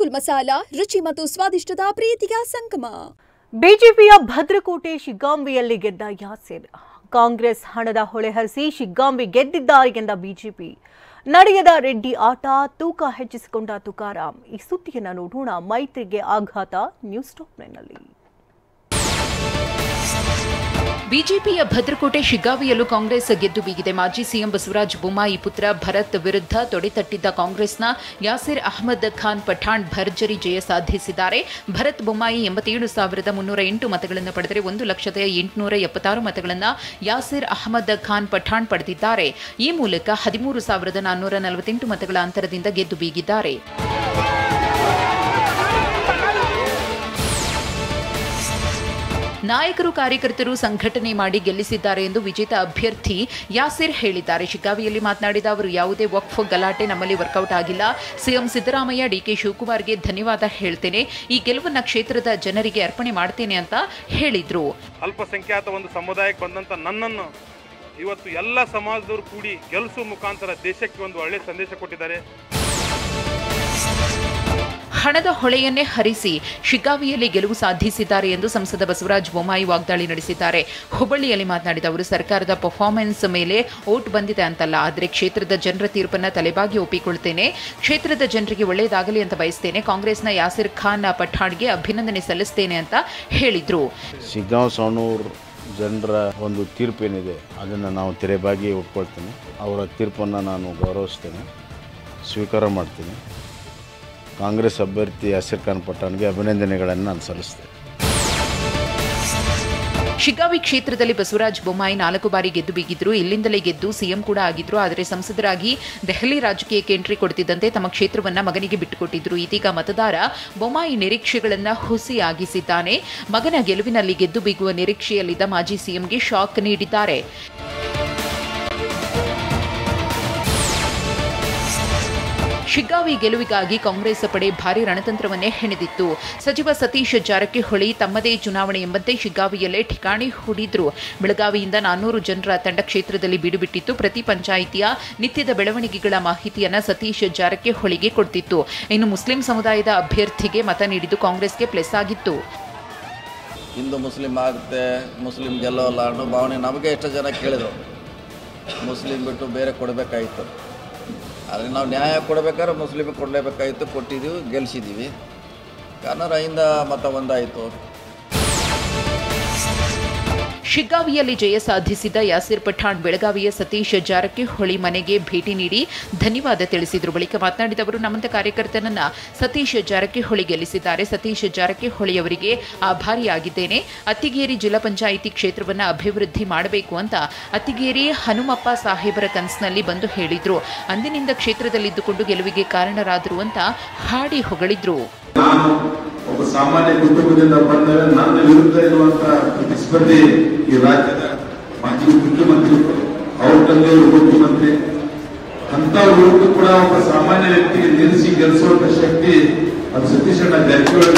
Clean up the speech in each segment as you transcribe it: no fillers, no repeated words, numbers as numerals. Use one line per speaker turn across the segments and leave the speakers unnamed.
ಗೋಕುಲ್ ಮಸಾಲಾ ರುಚಿ ಮತ್ತು ಸ್ವಾದಿಷ್ಟದ ಪ್ರೀತಿಯ ಸಂಗಮ.
ಬಿಜೆಪಿಯ ಭದ್ರಕೋಟೆ ಶಿಗ್ಗಾಂವಿಯಲ್ಲಿ ಗೆದ್ದ ಯಾಸೀರ್. ಕಾಂಗ್ರೆಸ್ ಹಣದ ಹೊಳೆ ಹರಿಸಿ ಶಿಗ್ಗಾಂವಿ ಗೆದ್ದಿದ್ದಾರೆ ಎಂದ ಬಿಜೆಪಿ. ನಡೆಯದ ರೆಡ್ಡಿ ಆಟ, ತೂಕ ಹೆಚ್ಚಿಸಿಕೊಂಡ ತುಕಾರಾಂ. ಈ ಸುದ್ದಿಯನ್ನು ನೋಡೋಣ. ಮೈತ್ರಿಗೆ ಆಘಾತ ನ್ಯೂಸ್ ಟಾಪ್ 9ನಲ್ಲಿ.
ಬಿಜೆಪಿಯ ಭದ್ರಕೋಟೆ ಶಿಗ್ಗಾವಿಯಲ್ಲೂ ಕಾಂಗ್ರೆಸ್ ಗೆದ್ದು ಬೀಗಿದೆ. ಮಾಜಿ ಸಿಎಂ ಬಸವರಾಜ ಬೊಮ್ಮಾಯಿ ಪುತ್ರ ಭರತ್ ವಿರುದ್ಧ ತೊಡೆತಟ್ಟಿದ್ದ ಕಾಂಗ್ರೆಸ್ನ ಯಾಸೀರ್ ಅಹಮದ್ ಖಾನ್ ಪಠಾಣ್ ಭರ್ಜರಿ ಜಯ ಸಾಧಿಸಿದ್ದಾರೆ. ಭರತ್ ಬೊಮ್ಮಾಯಿ 87,308 ಮತಗಳನ್ನು ಪಡೆದರೆ 1,08,76 ಮತಗಳನ್ನು ಯಾಸೀರ್ ಅಹಮದ್ ಖಾನ್ ಪಠಾಣ್ ಪಡೆದಿದ್ದಾರೆ. ಈ ಮೂಲಕ 13,448 ಮತಗಳ ಅಂತರದಿಂದ ಗೆದ್ದು ಬೀಗಿದ್ದಾರೆ. ನಾಯಕರು ಕಾರ್ಯಕರ್ತರು ಸಂಘಟನೆ ಮಾಡಿ ಗೆಲ್ಲಿಸಿದ್ದಾರೆ ಎಂದು ವಿಜೇತ ಅಭ್ಯರ್ಥಿ ಯಾಸೀರ್ ಹೇಳಿದ್ದಾರೆ. ಶಿಗ್ಗಾವಿಯಲ್ಲಿ ಮಾತನಾಡಿದ ಅವರು, ಯಾವುದೇ ವಕ್ಫ್ ಗಲಾಟೆ ನಮ್ಮಲ್ಲಿ ವರ್ಕೌಟ್ ಆಗಿಲ್ಲ. ಸಿಎಂ ಸಿದ್ದರಾಮಯ್ಯ, ಡಿಕೆ ಶಿವಕುಮಾರ್ಗೆ ಧನ್ಯವಾದ ಹೇಳ್ತೇನೆ. ಈ ಗೆಲುವನ್ನ ಕ್ಷೇತ್ರದ ಜನರಿಗೆ ಅರ್ಪಣೆ ಮಾಡ್ತೇನೆ ಅಂತ ಹೇಳಿದ್ರು.
ಅಲ್ಪಸಂಖ್ಯಾತ ಒಂದು ಸಮುದಾಯಕ್ಕೆ ಬಂದಂತ ನನ್ನನ್ನು ಇವತ್ತು ಎಲ್ಲ ಸಮಾಜದವರು ಕೂಡಿ ಗೆಲ್ಲಿಸುವ ಮುಖಾಂತರ ದೇಶಕ್ಕೆ ಒಂದು ಒಳ್ಳೆಯ ಸಂದೇಶ ಕೊಟ್ಟಿದ್ದಾರೆ.
ಹಣದ ಹೊಳೆಯನ್ನೇ ಹರಿಸಿ ಶಿಗ್ಗಾವಿಯಲ್ಲಿ ಗೆಲುವು ಸಾಧಿಸಿದ್ದಾರೆ ಎಂದು ಸಂಸದ ಬಸವರಾಜ ಬೊಮ್ಮಾಯಿ ವಾಗ್ದಾಳಿ ನಡೆಸಿದ್ದಾರೆ. ಹುಬ್ಬಳ್ಳಿಯಲ್ಲಿ ಮಾತನಾಡಿದ ಅವರು, ಸರ್ಕಾರದ ಪರ್ಫಾರ್ಮೆನ್ಸ್ ಮೇಲೆ ಓಟ್ ಬಂದಿದೆ ಅಂತಲ್ಲ, ಆದರೆ ಕ್ಷೇತ್ರದ ಜನರ ತೀರ್ಪನ್ನು ತಲೆಬಾಗಿ ಒಪ್ಪಿಕೊಳ್ತೇನೆ. ಕ್ಷೇತ್ರದ ಜನರಿಗೆ ಒಳ್ಳೆಯದಾಗಲಿ ಅಂತ ಬಯಸ್ತೇನೆ. ಕಾಂಗ್ರೆಸ್ನ ಯಾಸೀರ್ ಖಾನ್ ಪಠಾಣ್ಗೆ ಅಭಿನಂದನೆ ಸಲ್ಲಿಸ್ತೇನೆ ಅಂತ ಹೇಳಿದ್ರು.
ಶಿಗ್ಗಾಂವ್ ಸವಣೂರು ಜನರ ಒಂದು ತೀರ್ಪೇನಿದೆ ಅದನ್ನು ನಾವು ತೆರೆಬಾಗಿ ಒಪ್ಕೊಳ್ತೇನೆ. ಅವರ ತೀರ್ಪನ್ನು ನಾನು ಗೌರವಿಸ್ತೇನೆ, ಸ್ವೀಕಾರ ಮಾಡ್ತೀನಿ. ಕಾಂಗ್ರೆಸ್ ಅಭ್ಯರ್ಥಿ ಯಾಸೀರ್ ಖಾನ್ ಪಠಾಣ್ಗೆ ಅಭಿನಂದನೆಗಳನ್ನು ನಾನು ಸಲ್ಲಿಸ್ತೇನೆ.
ಶಿಗ್ಗಾವಿ ಕ್ಷೇತ್ರದಲ್ಲಿ ಬಸವರಾಜ ಬೊಮ್ಮಾಯಿ 4 ಬಾರಿ ಗೆದ್ದು ಬೀಗಿದ್ರು. ಇಲ್ಲಿಂದಲೇ ಗೆದ್ದು ಸಿಎಂ ಕೂಡ ಆಗಿದ್ರು. ಆದರೆ ಸಂಸದರಾಗಿ ದೆಹಲಿ ರಾಜಕೀಯಕ್ಕೆ ಎಂಟ್ರಿ ಕೊಡ್ತಿದ್ದಂತೆ ತಮ್ಮ ಕ್ಷೇತ್ರವನ್ನ ಮಗನಿಗೆ ಬಿಟ್ಟುಕೊಟ್ಟಿದ್ರು. ಇದೀಗ ಮತದಾರ ಬೊಮ್ಮಾಯಿ ನಿರೀಕ್ಷೆಗಳನ್ನ ಹುಸಿಯಾಗಿಸಿದ್ದಾನೆ. ಮಗನ ಗೆಲುವಿನಲ್ಲಿ ಗೆದ್ದು ಬೀಗುವ ನಿರೀಕ್ಷೆಯಲ್ಲಿದ್ದ ಮಾಜಿ ಸಿಎಂಗೆ ಶಾಕ್ ನೀಡಿದ್ದಾರೆ. ಶಿಗ್ಗಾವಿ ಗೆಲುವಿಗಾಗಿ ಕಾಂಗ್ರೆಸ್ ಪಡೆ ಭಾರಿ ರಣತಂತ್ರವನ್ನೇ ಹೆಣೆದಿತ್ತು. ಸಚಿವ ಸತೀಶ್ ಜಾರಕಿಹೊಳಿ ತಮ್ಮದೇ ಚುನಾವಣೆ ಎಂಬಂತೆ ಶಿಗ್ಗಾವಿಯಲ್ಲೇ ಠಿಕಾಣಿ ಹೂಡಿದ್ರು. ಬೆಳಗಾವಿಯಿಂದ 400 ಜನರ ತಂಡ ಕ್ಷೇತ್ರದಲ್ಲಿ ಬೀಡುಬಿಟ್ಟಿತ್ತು. ಪ್ರತಿ ಪಂಚಾಯಿತಿಯ ನಿತ್ಯದ ಬೆಳವಣಿಗೆಗಳ ಮಾಹಿತಿಯನ್ನು ಸತೀಶ್ ಜಾರಕಿಹೊಳಿಗೆ ಕೊಡ್ತಿತ್ತು. ಇನ್ನು ಮುಸ್ಲಿಂ ಸಮುದಾಯದ ಅಭ್ಯರ್ಥಿಗೆ ಮತ ನೀಡಿದ್ದು ಕಾಂಗ್ರೆಸ್ಗೆ ಪ್ಲಸ್ ಆಗಿತ್ತು.
ಹಿಂದೂ ಮುಸ್ಲಿಂ ಆಗುತ್ತೆ, ಮುಸ್ಲಿಂ ಗೆಲ್ಲೋಲ್ಲ ಅನ್ನೋ ಭಾವನೆ ನಮಗೆ ಎಷ್ಟು ಜನ ಕೇಳಿದ್ರು. ಮುಸ್ಲಿಂ ಬಿಟ್ಟು ಬೇರೆ ಕೊಡಬೇಕಾಯಿತು. ಆದರೆ ನಾವು ನ್ಯಾಯ ಕೊಡಬೇಕಾದ್ರೆ ಮುಸ್ಲಿಮಿಗೆ ಕೊಡಲೇಬೇಕಾಯಿತು. ಕೊಟ್ಟಿದ್ದೀವಿ, ಗೆಲ್ಲಿಸಿದ್ದೀವಿ. ಕನ್ನಡದಿಂದ ಮತ ಒಂದಾಯಿತು.
ಶಿಗ್ಗಾವಿಯಲ್ಲಿ ಜಯ ಸಾಧಿಸಿದ ಯಾಸೀರ್ ಪಠಾಣ್ ಬೆಳಗಾವಿಯ ಸತೀಶ್ ಜಾರಕಿಹೊಳಿ ಮನೆಗೆ ಭೇಟಿ ನೀಡಿ ಧನ್ಯವಾದ ತಿಳಿಸಿದರು. ಬಳಿಕ ಮಾತನಾಡಿದ ಅವರು, ನಮ್ಮಂತ ಕಾರ್ಯಕರ್ತನನ್ನ ಸತೀಶ್ ಜಾರಕಿಹೊಳಿ ಗೆಲ್ಲಿಸಿದ್ದಾರೆ. ಸತೀಶ್ ಜಾರಕಿಹೊಳಿ ಅವರಿಗೆ ಆಭಾರಿಯಾಗಿದ್ದೇನೆ. ಅತ್ತಿಗೇರಿ ಜಿಲ್ಲಾ ಪಂಚಾಯಿತಿ ಕ್ಷೇತ್ರವನ್ನು ಅಭಿವೃದ್ಧಿ ಮಾಡಬೇಕು ಅಂತ ಅತ್ತಿಗೇರಿ ಹನುಮಪ್ಪ ಸಾಹೇಬರ ಕನಸಿನಲ್ಲಿ ಬಂದು ಹೇಳಿದ್ರು. ಅಂದಿನಿಂದ ಕ್ಷೇತ್ರದಲ್ಲಿದ್ದುಕೊಂಡು ಗೆಲುವಿಗೆ ಕಾರಣರಾದರು ಅಂತ ಹಾಡಿ ಹೊಗಳಿದ್ರು.
ಒಬ್ಬ ಸಾಮಾನ್ಯ ಕುಟುಂಬದಿಂದ ಬಂದರೆ ನನ್ನ ವಿರುದ್ಧ ಇರುವಂತಹ ಪ್ರತಿಸ್ಪರ್ಧಿ ಈ ರಾಜ್ಯದ ಮಾಜಿ ಮುಖ್ಯಮಂತ್ರಿ, ಅವ್ರ ತಂದೆಯವರು ಮುಖ್ಯಮಂತ್ರಿ, ಅಂತ ವಿರುದ್ಧ ಕೂಡ ಒಬ್ಬ ಸಾಮಾನ್ಯ ವ್ಯಕ್ತಿಗೆ ನಿಲ್ಲಿಸಿ ಗೆಲ್ಲಿಸುವಂತ ಶಕ್ತಿ ಅದು ಸತೀಶ್ ಅಣ್ಣ ಜಾರಕಿಹೊಳಿ.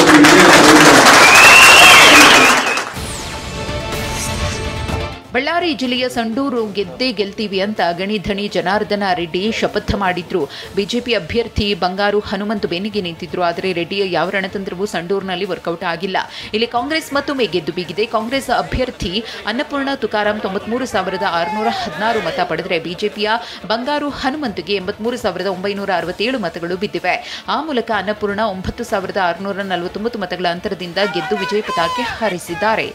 ಬಳ್ಳಾರಿ ಜಿಲ್ಲೆಯ ಸಂಡೂರು ಗೆದ್ದೇ ಗೆಲ್ತೀವಿ ಅಂತ ಗಣಿಧಣಿ ಜನಾರ್ದನ ರೆಡ್ಡಿ ಶಪಥ ಮಾಡಿದ್ರು. ಬಿಜೆಪಿ ಅಭ್ಯರ್ಥಿ ಬಂಗಾರು ಹನುಮಂತು ಬೆನ್ನಿಗೆ ನಿಂತಿದ್ರು. ಆದರೆ ರೆಡ್ಡಿಯ ಯಾವ ರಣತಂತ್ರವೂ ಸಂಡೂರಿನಲ್ಲಿ ವರ್ಕೌಟ್ ಆಗಿಲ್ಲ. ಇಲ್ಲಿ ಕಾಂಗ್ರೆಸ್ ಮತ್ತೊಮ್ಮೆ ಗೆದ್ದು ಬೀಗಿದೆ. ಕಾಂಗ್ರೆಸ್ ಅಭ್ಯರ್ಥಿ ಅನ್ನಪೂರ್ಣ ತುಕಾರಾಂ 93,616 ಮತ ಪಡೆದರೆ ಬಿಜೆಪಿಯ ಬಂಗಾರು ಹನುಮಂತುಗೆ 83,967 ಮತಗಳು ಬಿದ್ದಿವೆ. ಆ ಮೂಲಕ ಅನ್ನಪೂರ್ಣ 9,649 ಮತಗಳ ಅಂತರದಿಂದ ಗೆದ್ದು ವಿಜಯ ಪತಾಕೆ ಹಾರಿಸಿದ್ದಾರೆ.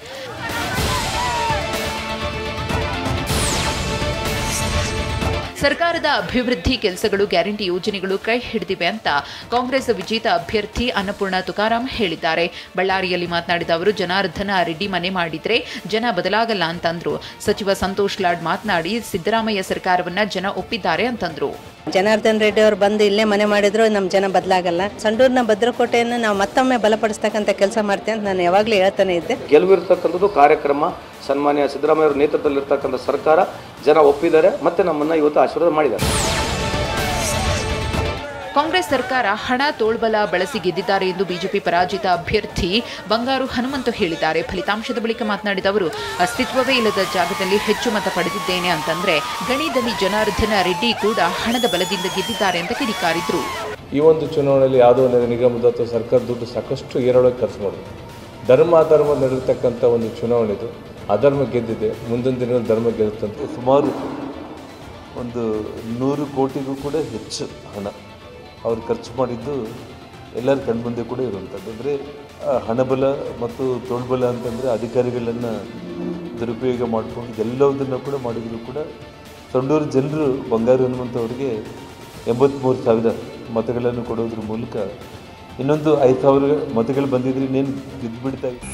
ಸರ್ಕಾರದ ಅಭಿವೃದ್ಧಿ ಕೆಲಸಗಳು, ಗ್ಯಾರಂಟಿ ಯೋಜನೆಗಳು ಕೈ ಹಿಡಿದಿವೆ ಅಂತ ಕಾಂಗ್ರೆಸ್ ವಿಜೇತ ಅಭ್ಯರ್ಥಿ ಅನ್ನಪೂರ್ಣ ತುಕಾರಾಂ ಹೇಳಿದ್ದಾರೆ. ಬಳ್ಳಾರಿಯಲ್ಲಿ ಮಾತನಾಡಿದ ಅವರು, ಜನಾರ್ದನ ರೆಡ್ಡಿ ಮನೆ ಮಾಡಿದ್ರೆ ಜನ ಬದಲಾಗಲ್ಲ ಅಂತಂದ್ರು. ಸಚಿವ ಸಂತೋಷ್ ಲಾಡ್ ಮಾತನಾಡಿ, ಸಿದ್ದರಾಮಯ್ಯ ಸರ್ಕಾರವನ್ನ ಜನ ಒಪ್ಪಿದ್ದಾರೆ ಅಂತಂದ್ರು.
ಜನಾರ್ದನ್ ರೆಡ್ಡಿ ಅವರು ಬಂದು ಇಲ್ಲೇ ಮನೆ ಮಾಡಿದ್ರು ನಮ್ಮ ಜನ ಬದಲಾಗಲ್ಲ. ಸಂಡೂರಿನ ಭದ್ರಕೋಟೆಯನ್ನು ನಾವು ಮತ್ತೊಮ್ಮೆ ಬಲಪಡಿಸ್ತಕ್ಕಂಥ ಕೆಲಸ ಮಾಡ್ತೇವೆ ಅಂತ ನಾನು ಯಾವಾಗಲೂ ಹೇಳ್ತಾನೆ ಇದ್ದೆ.
ಗೆಲುವಿರ್ತಕ್ಕಂಥದ್ದು ಕಾರ್ಯಕ್ರಮ ಸನ್ಮಾನ್ಯ ಸಿದ್ದರಾಮಯ್ಯ ಅವರ ನೇತೃತ್ವದಲ್ಲಿರ್ತಕ್ಕಂಥ ಸರ್ಕಾರ ಜನ ಒಪ್ಪಿದ್ದಾರೆ, ಮತ್ತೆ ನಮ್ಮನ್ನು ಇವತ್ತು ಆಶೀರ್ವಾದ ಮಾಡಿದ್ದಾರೆ.
ಕಾಂಗ್ರೆಸ್ ಸರ್ಕಾರ ಹಣ ತೋಳ್ಬಲ ಬಳಸಿ ಗೆದ್ದಿದ್ದಾರೆ ಎಂದು ಬಿಜೆಪಿ ಪರಾಜಿತ ಅಭ್ಯರ್ಥಿ ಬಂಗಾರು ಹನುಮಂತು ಹೇಳಿದ್ದಾರೆ. ಫಲಿತಾಂಶದ ಬಳಿಕ ಮಾತನಾಡಿದ ಅವರು, ಅಸ್ತಿತ್ವವೇ ಇಲ್ಲದ ಜಾಗದಲ್ಲಿ ಹೆಚ್ಚು ಮತ ಪಡೆದಿದ್ದೇನೆ ಅಂತಂದ್ರೆ ಗಣಿಧಣಿ ಜನಾರ್ದನ ರೆಡ್ಡಿ ಕೂಡ ಹಣದ ಬಲದಿಂದ ಗೆದ್ದಿದ್ದಾರೆ ಅಂತ ಕಿಡಿಕಾರಿದ್ರು.
ಈ ಒಂದು ಚುನಾವಣೆಯಲ್ಲಿ ಯಾವುದೋ ಒಂದು ನಿಗಮದ ಅಥವಾ ಸರ್ಕಾರ ದುಡ್ಡು ಸಾಕಷ್ಟು ಏರಳವಾಗಿ ಖರ್ಚು ಮಾಡಿದೆ. ಧರ್ಮ ಅಧರ್ಮ ನಡೆರ್ತಕ್ಕಂಥ ಒಂದು ಚುನಾವಣೆ ಇದು. ಅಧರ್ಮ ಗೆದ್ದಿದೆ, ಮುಂದಿನ ದಿನಗಳಲ್ಲಿ ಧರ್ಮ ಗೆಲ್ಲುತ್ತಂತೆ.
ಸುಮಾರು ಒಂದು 100 ಕೋಟಿಗೂ ಕೂಡ ಹೆಚ್ಚು ಹಣ ಅವರು ಖರ್ಚು ಮಾಡಿದ್ದು ಎಲ್ಲರ ಕಣ್ಮುಂದೆ ಕೂಡ ಇರುವಂಥದ್ದು. ಅಂದರೆ ಹಣಬಲ ಮತ್ತು ತೋಳ್ಬಲ ಅಂತಂದರೆ ಅಧಿಕಾರಿಗಳನ್ನು ದುರುಪಯೋಗ ಮಾಡಿಕೊಂಡು ಎಲ್ಲದನ್ನು ಕೂಡ ಮಾಡಿದ್ರು ಕೂಡ ಸಂಡೂರು ಜನರು ಬಂಗಾರು ಹನುಮಂತವರಿಗೆ 83,000 ಮತಗಳನ್ನು ಕೊಡೋದ್ರ ಮೂಲಕ ಇನ್ನೊಂದು 5,000 ಮತಗಳು ಬಂದಿದ್ರೆ ಇನ್ನೇನು ಗೆದ್ದು ಬಿಡ್ತಾ ಇತ್ತು.